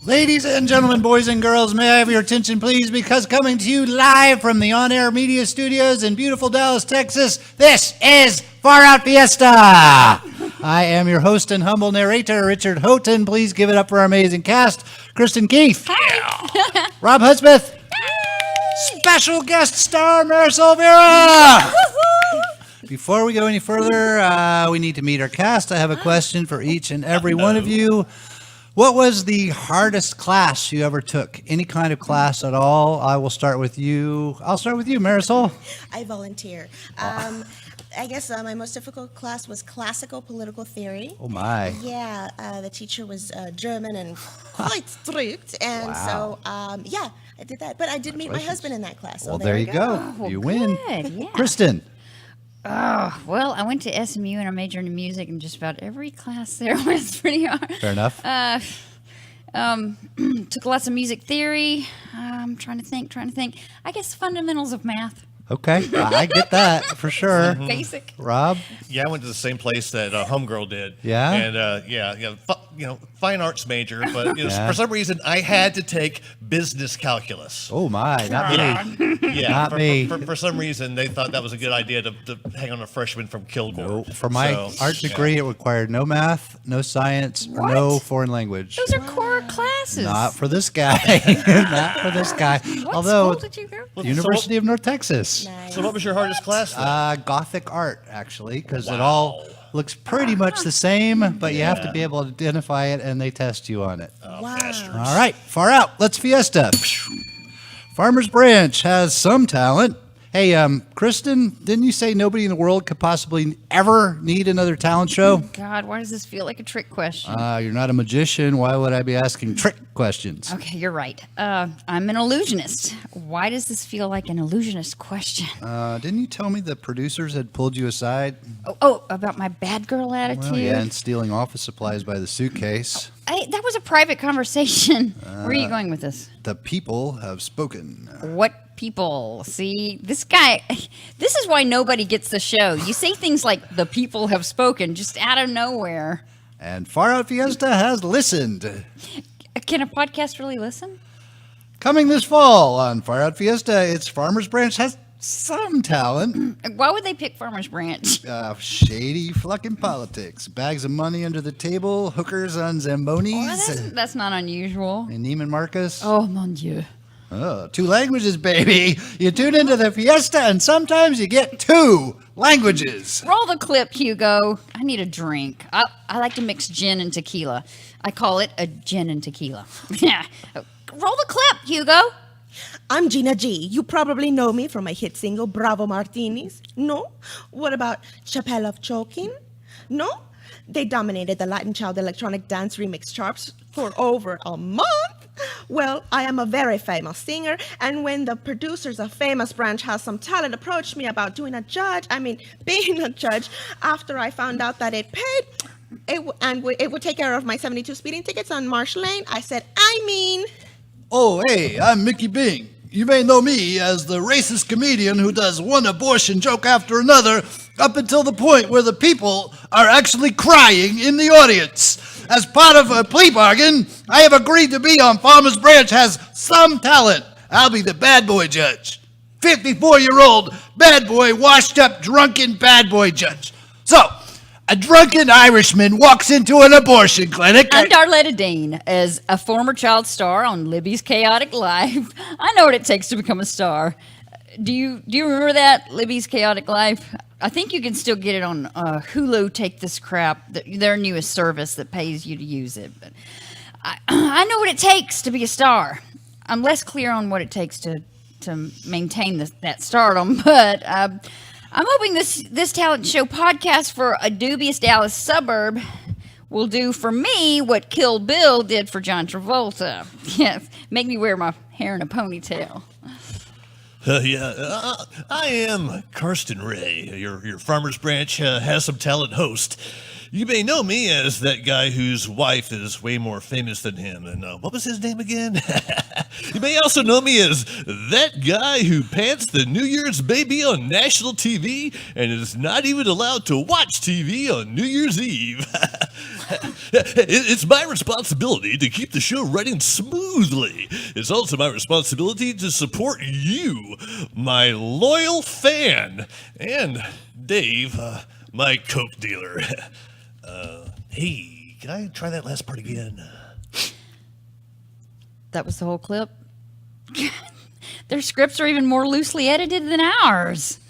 Ladies and gentlemen, boys and girls, may I have your attention, please? Because coming to you live from the on-air media studios in beautiful Dallas, Texas, this is Far Out Fiesta. I am your host and humble narrator, Richard Houghton. Please give it up for our amazing cast. Kristin Keith. Hi. Robb Hudspeth. Special guest star, Marisol Vera. Before we go any further, we need to meet our cast. I have a question for each and every one of you. What was the hardest class you ever took? Any kind of class at all? I will start with you. I'll start with you, Marisol. I volunteer. I guess my most difficult class was classical political theory. Oh, my. Yeah, the teacher was German and quite strict. And so, yeah, I did that. But I did meet my husband in that class. So well, there you go. Oh, you win. Good, yeah. Kristin. Oh, well, I went to SMU and I majored in music, and just about every class there was pretty hard. Fair enough. Took lots of music theory. I'm trying to think. I guess fundamentals of math. Okay, I get that for sure. Basic. Robb? Yeah, I went to the same place that Homegirl did. Yeah? And, fine arts major, but for some reason I had to take business calculus. Oh, my, not me. Yeah, Not me. For some reason, they thought that was a good idea to hang on a freshman from Kilgore. No, for my art degree, it required no math, no science, or no foreign language. Those are core classes. Not for this guy. Not for this guy. What Although, school did you go? the University of North Texas. So what was your hardest class then? Gothic art, actually, because it all looks pretty much the same, but you have to be able to identify it, and they test you on it. Wow. All right, far out. Let's fiesta. Farmers Branch has some talent. Hey, Kristin, didn't you say nobody in the world could possibly ever need another talent show? God, why does this feel like a trick question? You're not a magician. Why would I be asking trick questions? Okay, you're right. I'm an illusionist. Why does this feel like an illusionist question? Didn't you tell me the producers had pulled you aside? Oh, about my bad girl attitude? Well, yeah, and stealing office supplies by the suitcase. That was a private conversation. Where are you going with this? The people have spoken. What people? See, this guy, this is why nobody gets the show. You say things like, the people have spoken, just out of nowhere. And Far Out Fiesta has listened. Can a podcast really listen? Coming this fall on Far Out Fiesta, it's Farmers Branch has some talent. Why would they pick Farmers Branch? Shady fucking politics. Bags of money under the table, hookers on Zambonis. Well, that's not unusual. And Neiman Marcus. Oh, mon Dieu. Oh, 2 languages, baby. You tune into the Fiesta, and sometimes you get 2 languages. Roll the clip, Hugo. I need a drink. I like to mix gin and tequila. I call it a gin and tequila. Yeah. Roll the clip, Hugo. I'm Gina G. You probably know me from my hit single, Bravo Martinis. No? What about Chapelle of Choking? No? They dominated the Latin Child electronic dance remix charts for over a month. Well, I am a very famous singer, and when the producers of Famous Branch Has Some Talent approached me about being a judge, after I found out that it paid, it would take care of my 72 speeding tickets on Marsh Lane, I said, Oh, hey, I'm Mickey Bing. You may know me as the racist comedian who does one abortion joke after another up until the point where the people are actually crying in the audience. As part of a plea bargain, I have agreed to be on Farmers Branch Has Some Talent. I'll be the bad boy judge. 54-year-old bad boy, washed up, drunken bad boy judge. So, a drunken Irishman walks into an abortion clinic. I'm Darletta Dean. As a former child star on Libby's Chaotic Life, I know what it takes to become a star. Do you remember that, Libby's Chaotic Life? I think you can still get it on Hulu. Take This Crap, their newest service that pays you to use it. But I know what it takes to be a star. I'm less clear on what it takes to maintain that stardom, but I'm hoping this talent show podcast for a dubious Dallas suburb will do for me what Kill Bill did for John Travolta. Yes, make me wear my hair in a ponytail. I am Karsten Ray, your Farmers Branch has some talent host. You may know me as that guy whose wife is way more famous than him. And what was his name again? You may also know me as that guy who pants the New Year's baby on national TV and is not even allowed to watch TV on New Year's Eve. It's my responsibility to keep the show running smoothly. It's also my responsibility to support you, my loyal fan, and Dave, my Coke dealer. Hey, can I try that last part again? That was the whole clip? Their scripts are even more loosely edited than ours.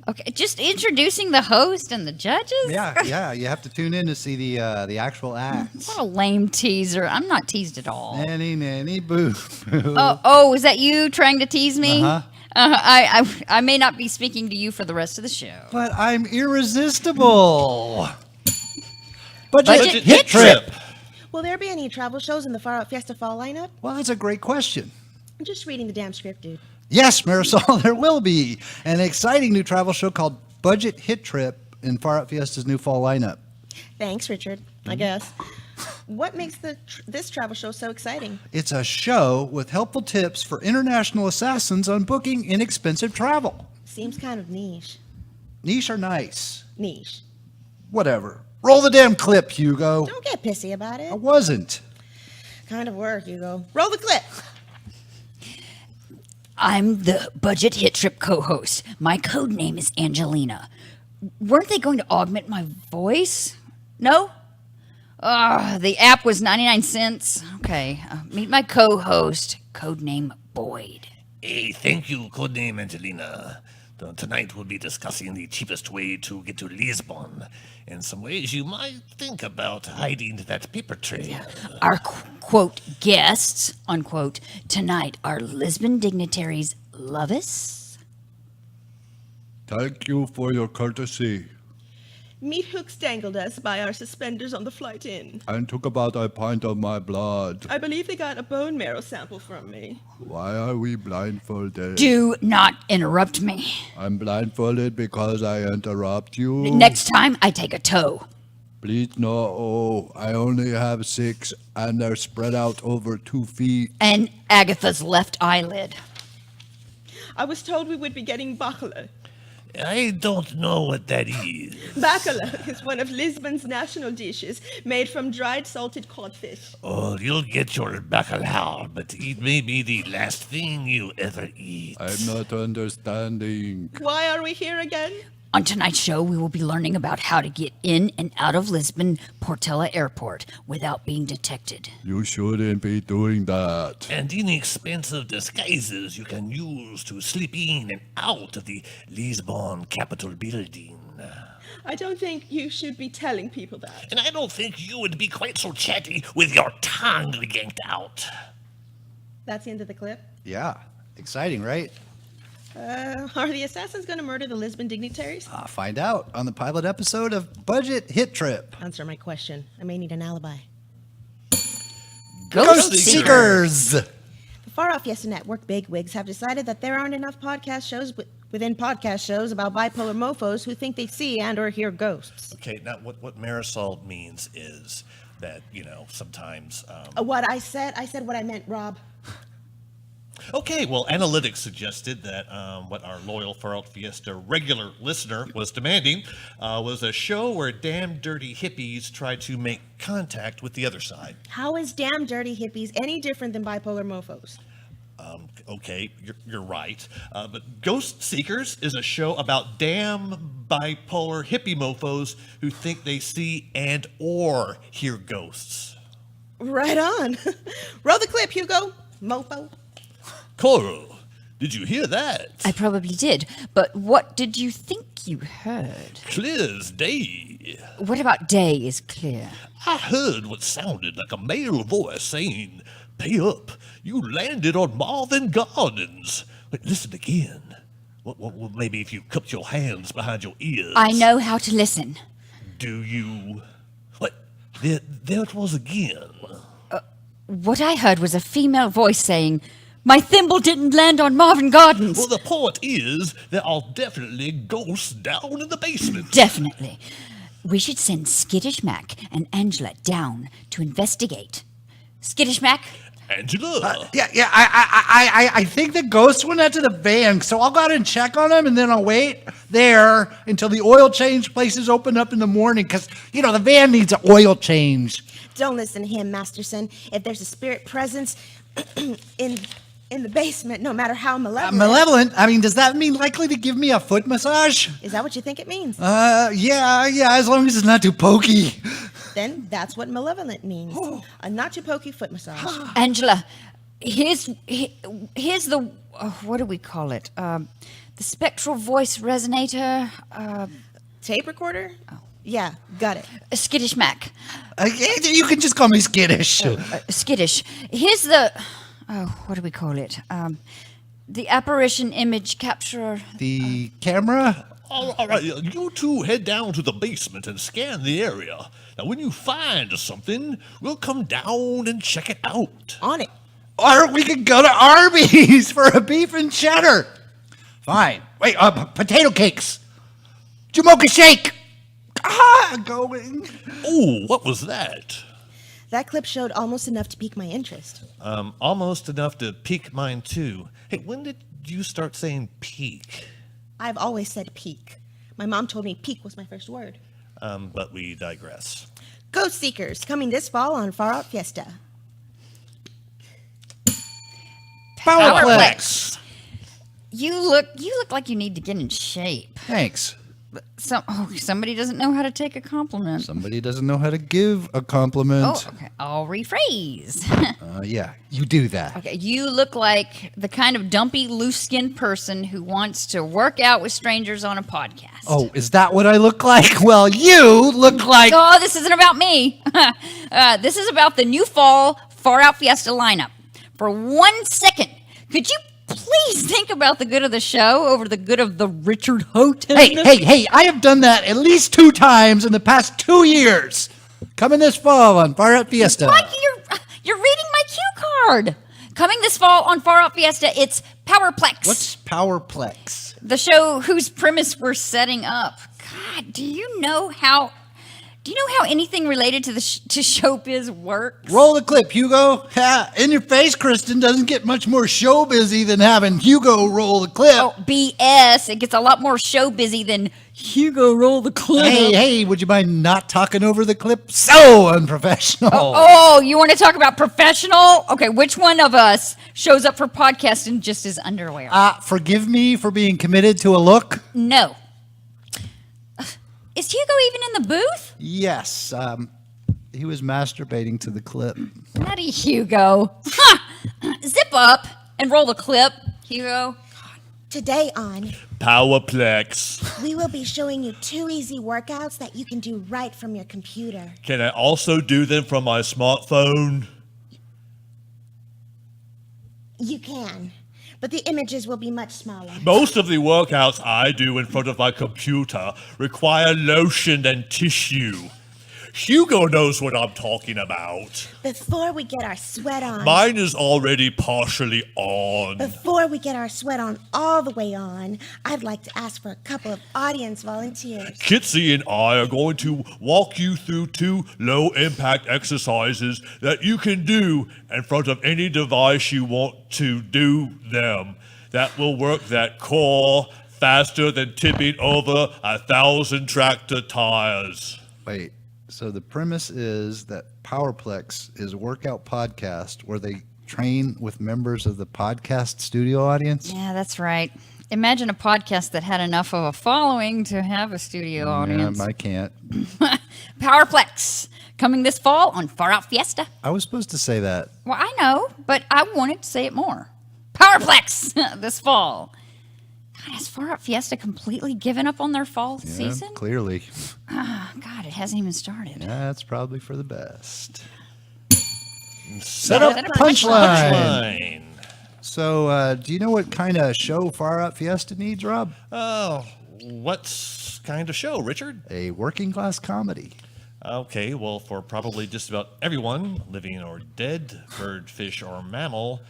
Okay, just introducing the host and the judges? Yeah, you have to tune in to see the actual acts. What a lame teaser. I'm not teased at all. Nanny, boo, boo. Oh, is that you trying to tease me? Uh-huh. I may not be speaking to you for the rest of the show. But I'm irresistible. Budget Hit Trip. Will there be any travel shows in the Far Out Fiesta fall lineup? Well, that's a great question. I'm just reading the damn script, dude. Yes, Marisol, there will be an exciting new travel show called Budget Hit Trip in Far Out Fiesta's new fall lineup. Thanks, Richard, I guess. What makes this travel show so exciting? It's a show with helpful tips for international assassins on booking inexpensive travel. Seems kind of niche. Niche or nice? Niche. Whatever. Roll the damn clip, Hugo. Don't get pissy about it. I wasn't. Kind of were, Hugo. Roll the clip. I'm the Budget Hit Trip co-host. My code name is Angelina. Weren't they going to augment my voice? No? The app was 99 cents. Okay, meet my co-host, codename Boyd. Hey, thank you, codename Angelina. Tonight we'll be discussing the cheapest way to get to Lisbon and some ways you might think about hiding that paper trail. Our quote guests, unquote, tonight are Lisbon dignitaries Lovis. Thank you for your courtesy. Meat hooks dangled us by our suspenders on the flight in. And took about a pint of my blood. I believe they got a bone marrow sample from me. Why are we blindfolded? Do not interrupt me. I'm blindfolded because I interrupt you. Next time, I take a toe. Please no. Oh, I only have 6 and they're spread out over 2 feet. And Agatha's left eyelid. I was told we would be getting bacala. I don't know what that is. Bacala is one of Lisbon's national dishes made from dried salted codfish. Oh, you'll get your bacalhau, but it may be the last thing you ever eat. I'm not understanding. Why are we here again? On tonight's show, we will be learning about how to get in and out of Lisbon Portela Airport without being detected. You shouldn't be doing that. And inexpensive disguises you can use to slip in and out of the Lisbon Capitol building. I don't think you should be telling people that. And I don't think you would be quite so chatty with your tongue yanked out. That's the end of the clip. Yeah, exciting, right? Are the assassins going to murder the Lisbon dignitaries? Find out on the pilot episode of Budget Hit Trip. Answer my question. I may need an alibi. Ghost Seekers! The Far Out Fiesta Network bigwigs have decided that there aren't enough podcast shows within podcast shows about bipolar mofos who think they see and or hear ghosts. Okay, now what Marisol means is that, sometimes... What I said what I meant, Rob. Okay, well, analytics suggested that what our loyal Far Out Fiesta regular listener was demanding was a show where damn dirty hippies try to make contact with the other side. How is damn dirty hippies any different than bipolar mofos? Okay, you're right. But Ghost Seekers is a show about damn bipolar hippie mofos who think they see and or hear ghosts. Right on. Roll the clip, Hugo. Mofo. Coral, did you hear that? I probably did, but what did you think you heard? Clear as day. What about day is clear? I heard what sounded like a male voice saying, "Pay up, you landed on Marvin Gardens." Wait, listen again. Well, maybe if you cupped your hands behind your ears. I know how to listen. Do you? What? there it was again. What I heard was a female voice saying, "My thimble didn't land on Marvin Gardens." Well, the point is, there are definitely ghosts down in the basement. Definitely. We should send Skittish Mac and Angela down to investigate. Skittish Mac? Angela. I think the ghost went out to the van, so I'll go out and check on him, and then I'll wait there until the oil change places open up in the morning, because, the van needs an oil change. Don't listen to him, Masterson. If there's a spirit presence in the basement, no matter how malevolent. Malevolent? I mean, does that mean likely to give me a foot massage? Is that what you think it means? Yeah, as long as it's not too pokey. Then that's what malevolent means. A not too pokey foot massage. Angela, here's the, what do we call it? The spectral voice resonator? Tape recorder? Oh. Yeah, got it. Skittish Mac. You can just call me Skittish. Skittish. Here's the, what do we call it? The apparition image capturer. The camera? All right, you two head down to the basement and scan the area. Now, when you find something, we'll come down and check it out. On it. Or we could go to Arby's for a beef and cheddar. Fine. Wait, potato cakes. Jamocha shake. Going. Oh, what was that? That clip showed almost enough to pique my interest. Almost enough to pique mine, too. Hey, when did you start saying peak? I've always said peak. My mom told me peak was my first word. But we digress. Ghost Seekers, coming this fall on Far Out Fiesta. Powerplex. You look like you need to get in shape. Thanks. Somebody doesn't know how to take a compliment. Somebody doesn't know how to give a compliment. Oh, okay. I'll rephrase. Yeah, you do that. Okay, you look like the kind of dumpy, loose-skinned person who wants to work out with strangers on a podcast. Oh, is that what I look like? Well, you look like... Oh, this isn't about me. This is about the new fall Far Out Fiesta lineup. For 1 second, could you please think about the good of the show over the good of the Richard Houghton? Hey, I have done that at least 2 times in the past 2 years. Coming this fall on Far Out Fiesta. What? You're reading my cue card. Coming this fall on Far Out Fiesta, it's Powerplex. What's Powerplex? The show whose premise we're setting up. God, do you know how anything related to to showbiz works? Roll the clip, Hugo. In your face, Kristin doesn't get much more show busy than having Hugo roll the clip. Oh, BS. It gets a lot more show busy than Hugo roll the clip. Hey, would you mind not talking over the clip? So unprofessional. Oh, you want to talk about professional? Okay, which one of us shows up for podcast in just his underwear? Forgive me for being committed to a look. No. Is Hugo even in the booth? Yes, he was masturbating to the clip. Nutty Hugo. Zip up and roll the clip, Hugo. Today on Powerplex. we will be showing you 2 easy workouts that you can do right from your computer. Can I also do them from my smartphone? You can, but the images will be much smaller. Most of the workouts I do in front of my computer require lotion and tissue. Hugo knows what I'm talking about. Before we get our sweat on. Mine is already partially on. Before we get our sweat on all the way on, I'd like to ask for a couple of audience volunteers. Kitsy and I are going to walk you through 2 low-impact exercises that you can do in front of any device you want to do them. That will work that core faster than tipping over 1,000 tractor tires. Wait, so the premise is that Powerplex is a workout podcast where they train with members of the podcast studio audience? Yeah, that's right. Imagine a podcast that had enough of a following to have a studio audience. I can't. Powerplex, coming this fall on Far Out Fiesta. I was supposed to say that. Well, I know, but I wanted to say it more. Powerplex this fall. God, has Far Out Fiesta completely given up on their fall season? Clearly. God, it hasn't even started. Yeah, that's probably for the best. Set up punchline. Fine. So, do you know what kind of show Far Out Fiesta needs, Rob? Oh, what kind of show, Richard? A working class comedy. Okay, well, for probably just about everyone, living or dead, bird, fish, or mammal,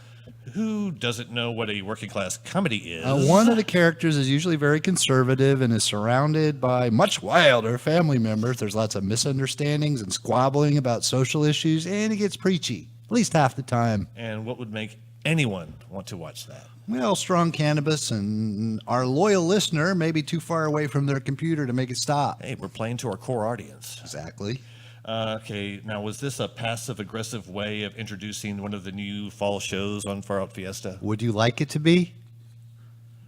who doesn't know what a working class comedy is? One of the characters is usually very conservative and is surrounded by much wilder family members. There's lots of misunderstandings and squabbling about social issues, and it gets preachy, at least half the time. And what would make anyone want to watch that? Well, strong cannabis, and our loyal listener may be too far away from their computer to make it stop. Hey, we're playing to our core audience. Exactly. Okay, now was this a passive-aggressive way of introducing one of the new fall shows on Far Out Fiesta? Would you like it to be?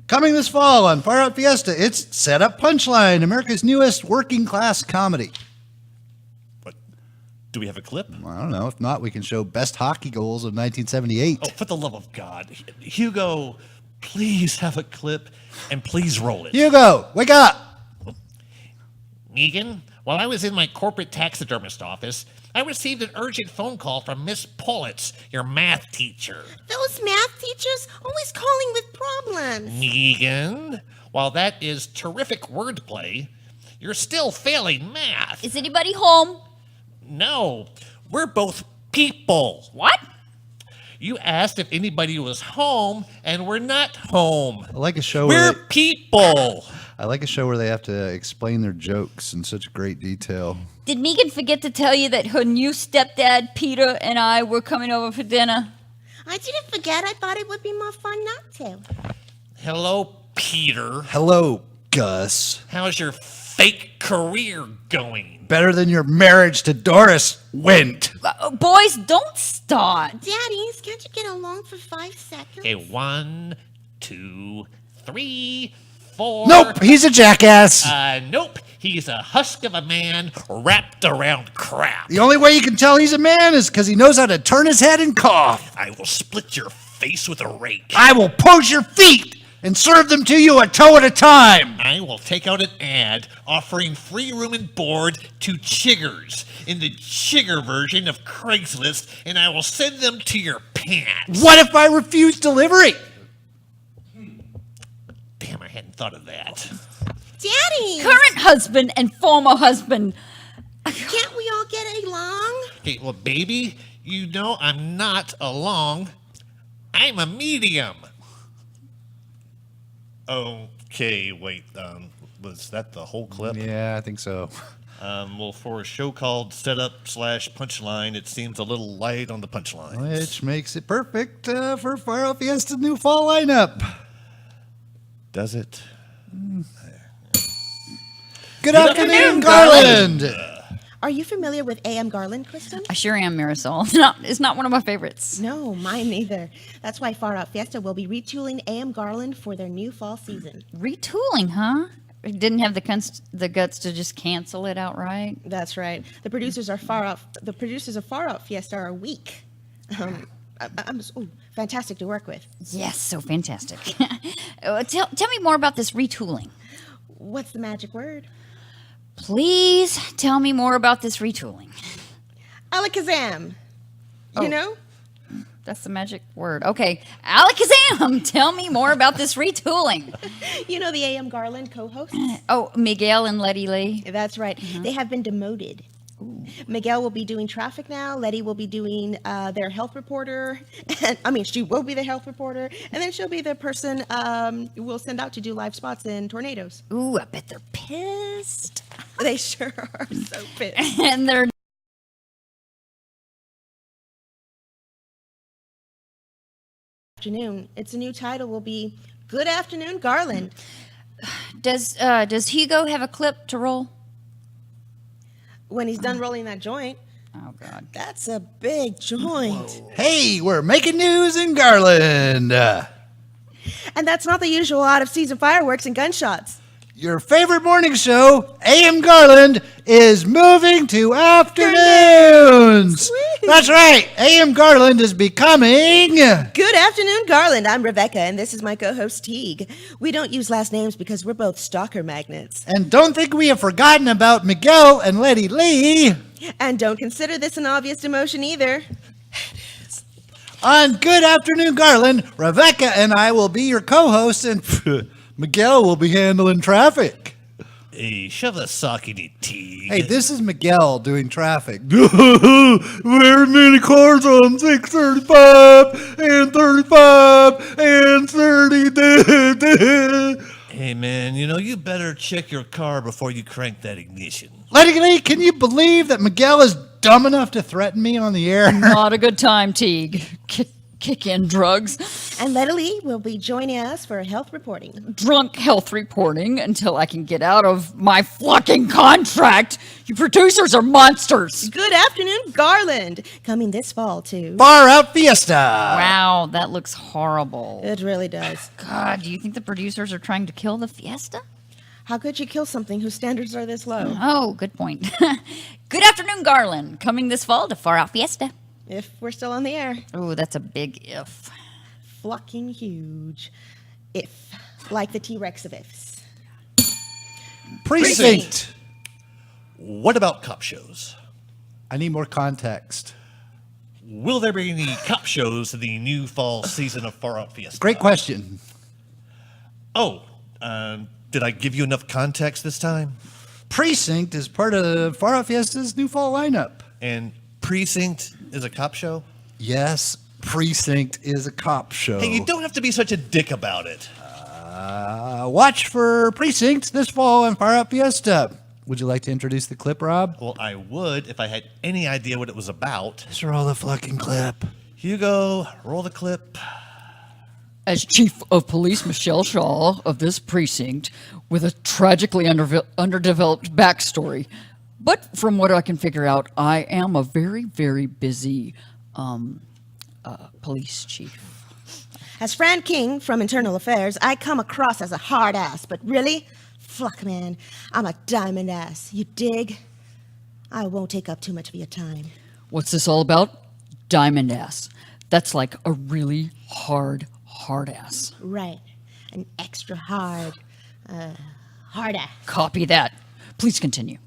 Coming this fall on Far Out Fiesta, it's Set Up Punchline, America's newest working class comedy. What? Do we have a clip? I don't know. If not, we can show best hockey goals of 1978. Oh, for the love of God. Hugo, please have a clip, and please roll it. Hugo, wake up! Megan, while I was in my corporate taxidermist office, I received an urgent phone call from Miss Pullitz, your math teacher. Those math teachers always calling with problems. Megan, while that is terrific wordplay, you're still failing math. Is anybody home? No, we're both people. What? You asked if anybody was home, and we're not home. I like a show We're where people. they have to explain their jokes in such great detail. Did Megan forget to tell you that her new stepdad, Peter, and I were coming over for dinner? I didn't forget. I thought it would be more fun not to. Hello, Peter. Hello, Gus. How's your fake career going? Better than your marriage to Doris went. Boys, don't start. Daddies, can't you get along for 5 seconds? Okay, 1, 2, 3, 4. Nope, he's a jackass. Nope. He's a husk of a man wrapped around crap. The only way you can tell he's a man is because he knows how to turn his head and cough. I will split your face with a rake. I will poach your feet and serve them to you a toe at a time. I will take out an ad offering free room and board to chiggers in the chigger version of Craigslist, and I will send them to your pants. What if I refuse delivery? Damn, I hadn't thought of that. Daddy! Current husband and former husband. Can't we all get along? Okay, well, baby, you know I'm not along. I'm a medium. Okay, wait, was that the whole clip? Yeah, I think so. Well, for a show called Setup/Punchline, it seems a little light on the punchline. Which makes it perfect for Far Out Fiesta's new fall lineup. Does it? Good afternoon, Garland. Are you familiar with A.M. Garland, Kristen? I sure am, Marisol. It's not one of my favorites. No, mine neither. That's why Far Out Fiesta will be retooling A.M. Garland for their new fall season. Retooling, huh? Didn't have the guts to just cancel it outright. That's right. The producers of Far Out Fiesta are weak. Fantastic to work with. Yes, so fantastic. Tell me more about this retooling. What's the magic word? Please tell me more about this retooling. Alakazam. You know? That's the magic word. Okay, Alakazam, tell me more about this retooling. You know the A.M. Garland co-hosts? Oh, Miguel and Letty Lee. That's right. They have been demoted. Miguel will be doing traffic now. Letty will be doing their health reporter. She will be the health reporter. And then she'll be the person we'll send out to do live spots in tornadoes. Ooh, I bet they're pissed. They sure are so pissed. And they're Afternoon. Its new title will be Good Afternoon, Garland. Does Hugo have a clip to roll? When he's done rolling that joint. Oh God. That's a big joint. Hey, we're making news in Garland. And that's not the usual out-of-season fireworks and gunshots. Your favorite morning show, A.M. Garland, is moving to afternoons. Sweet. That's right. A.M. Garland is becoming... Good afternoon, Garland. I'm Rebecca, and this is my co-host, Teague. We don't use last names because we're both stalker magnets. And don't think we have forgotten about Miguel and Letty Lee. And don't consider this an obvious demotion either. On Good Afternoon, Garland, Rebecca and I will be your co-hosts, and Miguel will be handling traffic. Hey, shove a sock in it, Teague. Hey, this is Miguel doing traffic. Very many cars on 635 and 35 and 30. Hey, man, you better check your car before you crank that ignition. Lady, can you believe that Miguel is dumb enough to threaten me on the air? Not a good time, Teague. Kick in drugs. And Letterly will be joining us for health reporting. Drunk health reporting until I can get out of my fucking contract. You producers are monsters. Good afternoon, Garland. Coming this fall, too. Far Out Fiesta. Wow, that looks horrible. It really does. God, do you think the producers are trying to kill the Fiesta? How could you kill something whose standards are this low? Oh, good point. Good afternoon, Garland. Coming this fall to Far Out Fiesta. If we're still on the air. Oh, that's a big if. Fucking huge. If. Like the T-Rex of ifs. Precinct. What about cop shows? I need more context. Will there be any cop shows in the new fall season of Far Out Fiesta? Great question. Oh, did I give you enough context this time? Precinct is part of Far Out Fiesta's new fall lineup. And Precinct is a cop show? Yes, Precinct is a cop show. Hey, you don't have to be such a dick about it. Watch for Precinct this fall on Far Out Fiesta. Would you like to introduce the clip, Rob? Well, I would if I had any idea what it was about. Let's roll the fucking clip. Hugo, roll the clip. As Chief of Police Michelle Shaw of this precinct, with a tragically underdeveloped backstory. But from what I can figure out, I am a very, very busy police chief. As Fran King from Internal Affairs, I come across as a hard ass, but really, fuck man, I'm a diamond ass. You dig? I won't take up too much of your time. What's this all about? Diamond ass. That's like a really hard ass. Right. An extra hard ass. Copy that. Please continue.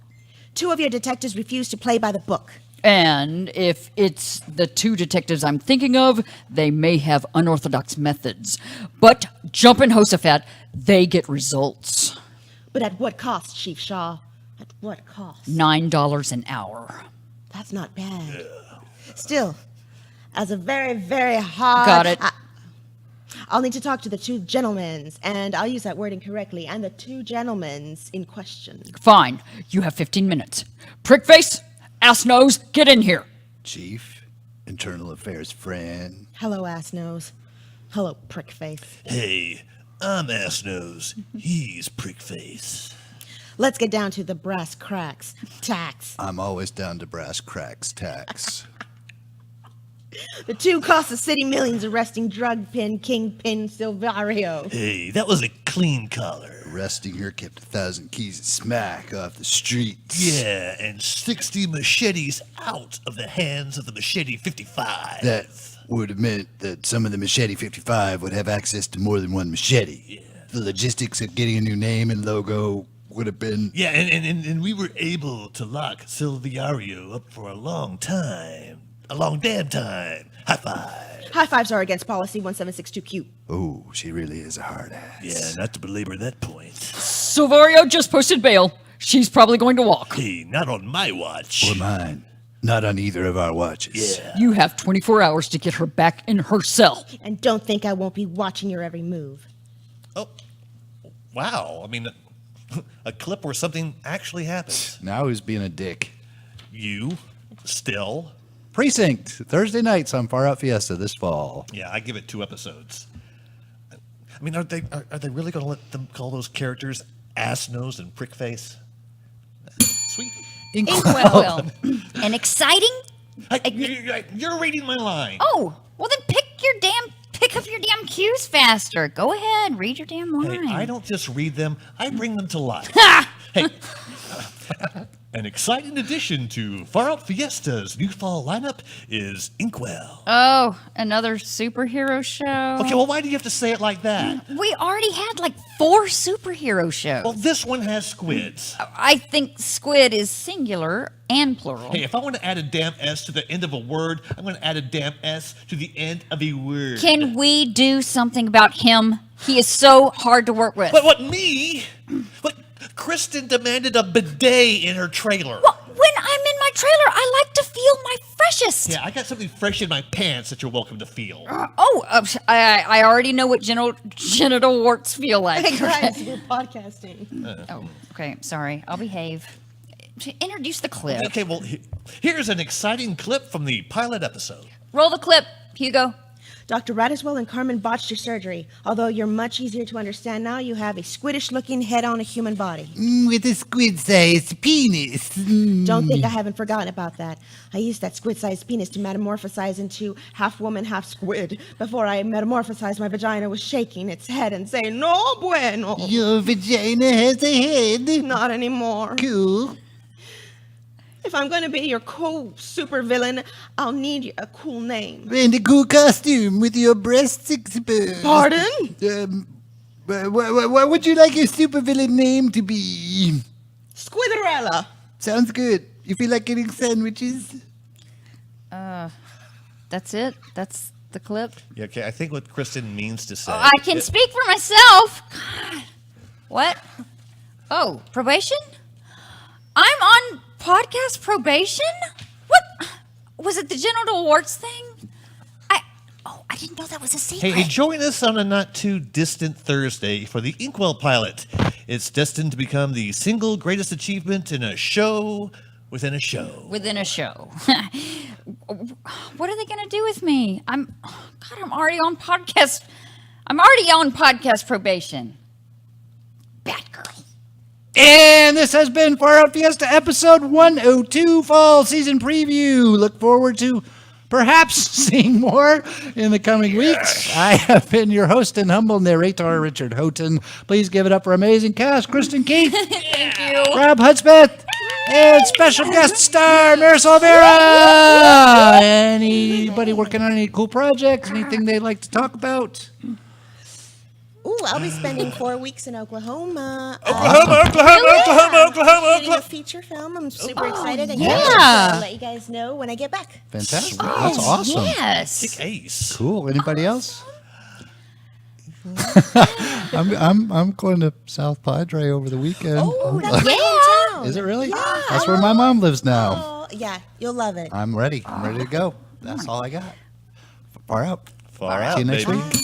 2 of your detectives refuse to play by the book. And if it's the 2 detectives I'm thinking of, they may have unorthodox methods. But jumpin' Josaphat, they get results. But at what cost, Chief Shaw? At what cost? $9 an hour. That's not bad. Still, as a very, very hard... Got it. I'll need to talk to the 2 gentlemen, and I'll use that word incorrectly, and the 2 gentlemen in question. Fine. You have 15 minutes. Prickface, ass nose, get in here. Chief, Internal Affairs friend. Hello, ass nose. Hello, prickface. Hey, I'm Ass Nose. He's Prickface. Let's get down to the brass cracks. Tax. I'm always down to brass cracks tax. The 2 cost the city millions arresting drug pin kingpin Silvario. Hey, that was a clean collar. Arresting her kept 1,000 keys of smack off the streets. Yeah, and 60 machetes out of the hands of the Machete 55. That would have meant that some of the Machete 55 would have access to more than one machete. Yeah. The logistics of getting a new name and logo would have been... Yeah, and we were able to lock Silvario up for a long time. A long damn time. High five. High fives are against policy 1762Q. Oh, she really is a hard ass. Yeah, not to belabor that point. Silvario just posted bail. She's probably going to walk. Hey, not on my watch. Or mine. Not on either of our watches. Yeah. You have 24 hours to get her back in her cell. And don't think I won't be watching your every move. Oh, wow. I mean, a clip where something actually happens. Now who's being a dick? You, still. Precinct, Thursday nights on Far Out Fiesta this fall. Yeah, I give it 2 episodes. I mean, are they really going to let them call those characters Ass Nose and Prickface? Sweet. Inkwell. And exciting? You're reading my line. Oh, well then pick up your damn cues faster. Go ahead, read your damn line. Hey, I don't just read them, I bring them to life. Ha! Hey, an exciting addition to Far Out Fiesta's new fall lineup is Inkwell. Oh, another superhero show. Okay, well, why do you have to say it like that? We already had like 4 superhero shows. Well, this one has squids. I think squid is singular and plural. Hey, if I want to add a damn S to the end of a word, I'm going to add a damn S to the end of a word. Can we do something about him? He is so hard to work with. But what, me? What? Kristin demanded a bidet in her trailer. Well, when I'm in my trailer, I like to feel my freshest. Yeah, I got something fresh in my pants that you're welcome to feel. I already know what genital warts feel like. Hey guys, we're podcasting. Oh, okay. Sorry. I'll behave. Introduce the clip. Okay, well, here's an exciting clip from the pilot episode. Roll the clip, Hugo. Dr. Radiswell and Carmen botched your surgery. Although you're much easier to understand now, you have a squiddish-looking head on a human body. With a squid-sized penis. Don't think I haven't forgotten about that. I used that squid-sized penis to metamorphosize into half woman, half squid. Before I metamorphosized, my vagina was shaking its head and saying, "No bueno." Your vagina has a head. Not anymore. Cool. If I'm going to be your cool super villain, I'll need a cool name. And a cool costume with your breasts exposed. Pardon? What would you like your supervillain name to be? Squidderella. Sounds good. You feel like getting sandwiches? That's it? That's the clip? Yeah, okay, I think what Kristin means to say. I can speak for myself. God. What? Oh, probation? I'm on podcast probation? What? Was it the genital warts thing? I didn't know that was a secret. Hey, join us on a not-too-distant Thursday for the Inkwell pilot. It's destined to become the single greatest achievement in a show within a show. Within a show. What are they going to do with me? I'm already on podcast. I'm already on podcast probation. Batgirl. And this has been Far Out Fiesta episode 102 fall season preview. Look forward to perhaps seeing more in the coming weeks. I have been your host and humble narrator, Richard Houghton. Please give it up for amazing cast, Kristin Keith. Thank you. Robb Hudspeth. And special guest star, Marisol Vera. Anybody working on any cool projects? Anything they'd like to talk about? Ooh, I'll be spending 4 weeks in Oklahoma. Shooting a feature film. I'm super excited. And I'll let you guys know when I get back. Fantastic. That's awesome. Yes. Ace. Cool. Anybody else? I'm going to South Padre over the weekend. Oh, that's my hometown. Is it really? Yeah. That's where my mom lives now. Oh, yeah, you'll love it. I'm ready. I'm ready to go. That's all I got. Far out. Far out, See you next baby. week.